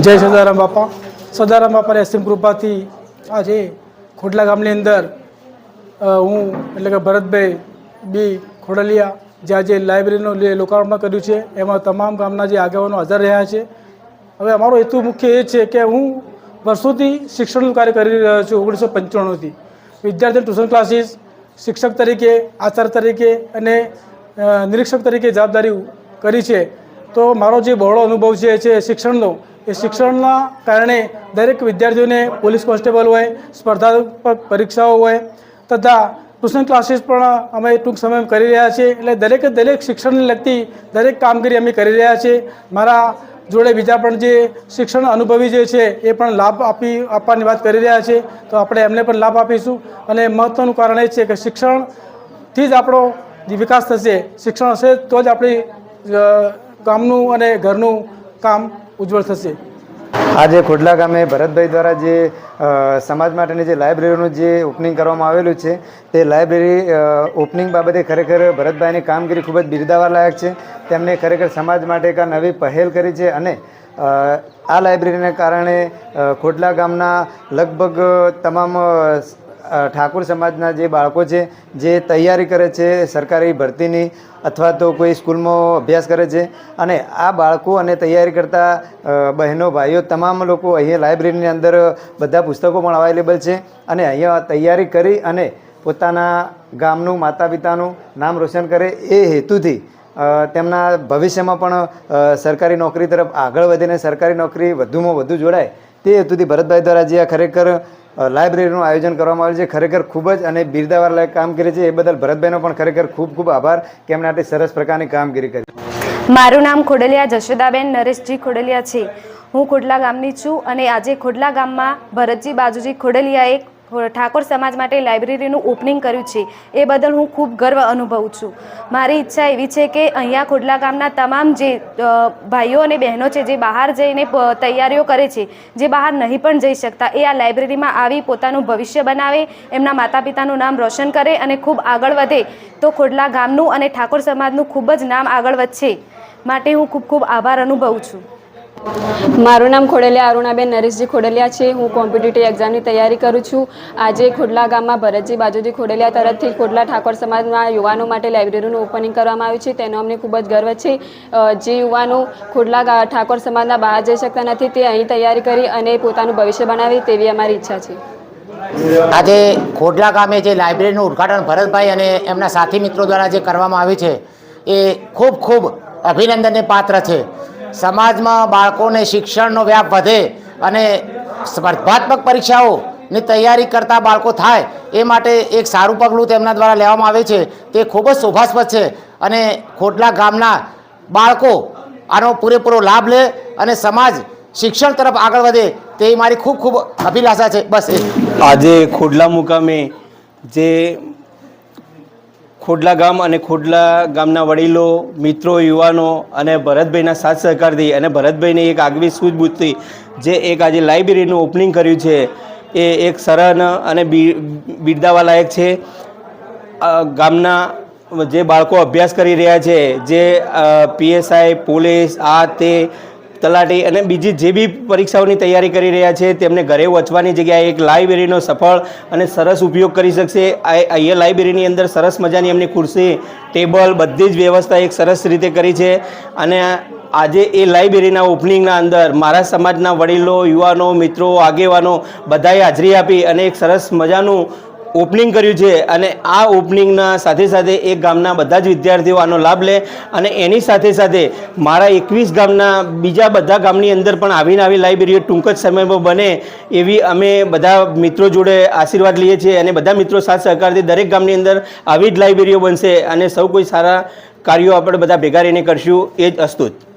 જય સદારામ બાપાની અસીમ કૃપાથી આજે ખોડલા ગામની અંદર હું એટલે કે ભરતભાઈ બી ખોડલિયા જે આજે લાઇબ્રેરીનું લોકાર્પણ કર્યું છે એમાં તમામ ગામના જે આગેવાનો હાજર રહ્યા છે. હવે અમારો હેતુ મુખ્ય એ છે કે હું વર્ષોથી શિક્ષણનું કાર્ય કરી રહ્યો છું. 1995થી વિદ્યાર્થી ટ્યુશન ક્લાસીસ શિક્ષક તરીકે, આચાર્ય તરીકે અને નિરીક્ષક તરીકે જવાબદારી કરી છે. તો મારો જે બહોળો અનુભવ છે શિક્ષણનો, એ શિક્ષણના કારણે દરેક વિદ્યાર્થીઓને પોલીસ કોન્સ્ટેબલ હોય, સ્પર્ધાત્મક પરીક્ષાઓ હોય તથા ટ્યુશન ક્લાસીસ પણ અમે ટૂંક સમયમાં કરી રહ્યા છીએ. એટલે દરેક શિક્ષણને લગતી દરેક કામગીરી અમે કરી રહ્યા છીએ. મારા જોડે બીજા પણ જે શિક્ષણ અનુભવી જે છે એ પણ લાભ આપવાની વાત કરી રહ્યા છે. તો આપણે એમને પણ લાભ આપીશું. અને મહત્ત્વનું કારણ એ છે કે શિક્ષણથી જ આપણો વિકાસ થશે. શિક્ષણ હશે તો જ આપણી ગામનું અને ઘરનું કામ ઉજ્જવળ થશે. આજે ખોડલા ગામે ભરતભાઈ દ્વારા જે સમાજ માટેની જે લાઇબ્રેરીનું જે ઓપનિંગ કરવામાં આવેલું છે, તે લાઇબ્રેરી ઓપનિંગ બાબતે ખરેખર ભરતભાઈની કામગીરી ખૂબ જ બિરદાવવા લાયક છે. તેમણે ખરેખર સમાજ માટે એક નવી પહેલ કરી છે અને આ લાઇબ્રેરીને કારણે ખોડલા ગામના લગભગ તમામ ઠાકોર સમાજના જે બાળકો છે જે તૈયારી કરે છે સરકારી ભરતીની અથવા તો કોઈ સ્કૂલમાં અભ્યાસ કરે છે, અને આ બાળકો અને તૈયારી કરતા બહેનો ભાઈઓ તમામ લોકો અહીંયા લાઇબ્રેરીની અંદર બધા પુસ્તકો પણ અવેલેબલ છે. અને અહીંયા તૈયારી કરી અને પોતાના ગામનું, માતા પિતાનું નામ રોશન કરે એ હેતુથી તેમના ભવિષ્યમાં પણ સરકારી નોકરી તરફ આગળ વધીને સરકારી નોકરી વધુમાં વધુ જોડાય તે હેતુથી ભરતભાઈ દ્વારા જે આ ખરેખર લાઇબ્રેરીનું આયોજન કરવામાં આવ્યું છે, ખરેખર ખૂબ જ અને બિરદાવવા લાયક કામગીરી છે. એ બદલ ભરતભાઈનો પણ ખરેખર ખૂબ ખૂબ આભાર કે એમણે આટલી સરસ પ્રકારની કામગીરી કરી. મારું નામ ખોડલિયા જશોદાબેન નરેશજી ખોડલિયા છે. હું ખોડલા ગામની છું અને આજે ખોડલા ગામમાં ભરતજી બાજુજી ખોડલિયાએ ઠાકોર સમાજ માટે લાઇબ્રેરીનું ઓપનિંગ કર્યું છે. એ બદલ હું ખૂબ ગર્વ અનુભવું છું. મારી ઈચ્છા એવી છે કે અહીંયા ખોડલા ગામના તમામ જે ભાઈઓ અને બહેનો છે જે બહાર જઈને તૈયારીઓ કરે છે, જે બહાર નહીં પણ જઈ શકતા, એ આ લાઇબ્રેરીમાં આવી પોતાનું ભવિષ્ય બનાવે, એમના માતા પિતાનું નામ રોશન કરે અને ખૂબ આગળ વધે તો ખોડલા ગામનું અને ઠાકોર સમાજનું ખૂબ જ નામ આગળ વધશે. માટે હું ખૂબ ખૂબ આભાર અનુભવું છું. મારું નામ ખોડલિયા અરુણાબેન નરેશજી ખોડલિયા છે. હું કોમ્પિટિટિવ એક્ઝામની તૈયારી કરું છું. આજે ખોડલા ગામમાં ભરતજી બાજુજી ખોડલિયા તરફથી ખોડલા ઠાકોર સમાજના યુવાનો માટે લાઇબ્રેરીનું ઓપનિંગ કરવામાં આવ્યું છે. તેનો અમને ખૂબ જ ગર્વ છે. જે યુવાનો ખોડલા ઠાકોર સમાજના બહાર જઈ શકતા નથી તે અહીં તૈયારી કરી અને પોતાનું ભવિષ્ય બનાવે તેવી અમારી ઈચ્છા છે. આજે ખોડલા ગામે જે લાઇબ્રેરીનું ઉદ્ઘાટન ભરતભાઈ અને એમના સાથી મિત્રો દ્વારા જે કરવામાં આવ્યું છે એ ખૂબ ખૂબ અભિનંદનને પાત્ર છે. સમાજમાં બાળકોને શિક્ષણનો વ્યાપ વધે અને સ્પર્ધાત્મક પરીક્ષાઓની તૈયારી કરતા બાળકો થાય એ માટે એક સારું પગલું તેમના દ્વારા લેવામાં આવે છે. તે ખૂબ જ શોભાસ્પદ છે અને ખોડલા ગામના બાળકો આનો પૂરેપૂરો લાભ લે અને સમાજ શિક્ષણ તરફ આગળ વધે તે મારી ખૂબ ખૂબ અભિલાષા છે. બસ આજે ખોડલા મુકામે જે ખોડલા ગામ અને ખોડલા ગામના વડીલો, મિત્રો, યુવાનો અને ભરતભાઈના સાથ સહકારથી અને ભરતભાઈને એક આગવી સૂઝબૂછથી જે એક આજે લાઇબ્રેરીનું ઓપનિંગ કર્યું છે એ એક સરાહના અને બિરદાવવા લાયક છે. ગામના જે બાળકો અભ્યાસ કરી રહ્યા છે, જે PSI, પોલીસ, આ તે તલાટી અને બીજી જે બી પરીક્ષાઓની તૈયારી કરી રહ્યા છે, તેમને ઘરે વાંચવાની જગ્યાએ એક લાઇબ્રેરીનો સફળ અને સરસ ઉપયોગ કરી શકશે. અહીંયા લાઇબ્રેરીની અંદર સરસ મજાની એમની ખુરશી, ટેબલ, બધી જ વ્યવસ્થા એક સરસ રીતે કરી છે. અને આજે એ લાઇબ્રેરીના ઓપનિંગના અંદર મારા સમાજના વડીલો, યુવાનો, મિત્રો, આગેવાનો બધાએ હાજરી આપી અને એક સરસ મજાનું ઓપનિંગ કર્યું છે. અને આ ઓપનિંગના સાથે સાથે એક ગામના બધા જ વિદ્યાર્થીઓ આનો લાભ લે અને એની સાથે સાથે મારા 21 ગામના બીજા બધા ગામની અંદર પણ આવી લાઇબ્રેરીઓ ટૂંક જ સમયમાં બને એવી અમે બધા મિત્રો જોડે આશીર્વાદ લઈએ છીએ. અને બધા મિત્રો સાથ સહકારથી દરેક ગામની અંદર આવી જ લાઇબ્રેરીઓ બનશે અને સૌ કોઈ સારા કાર્યો આપણે બધા ભેગા રહીને કરશું. એ જ અસ્તુત.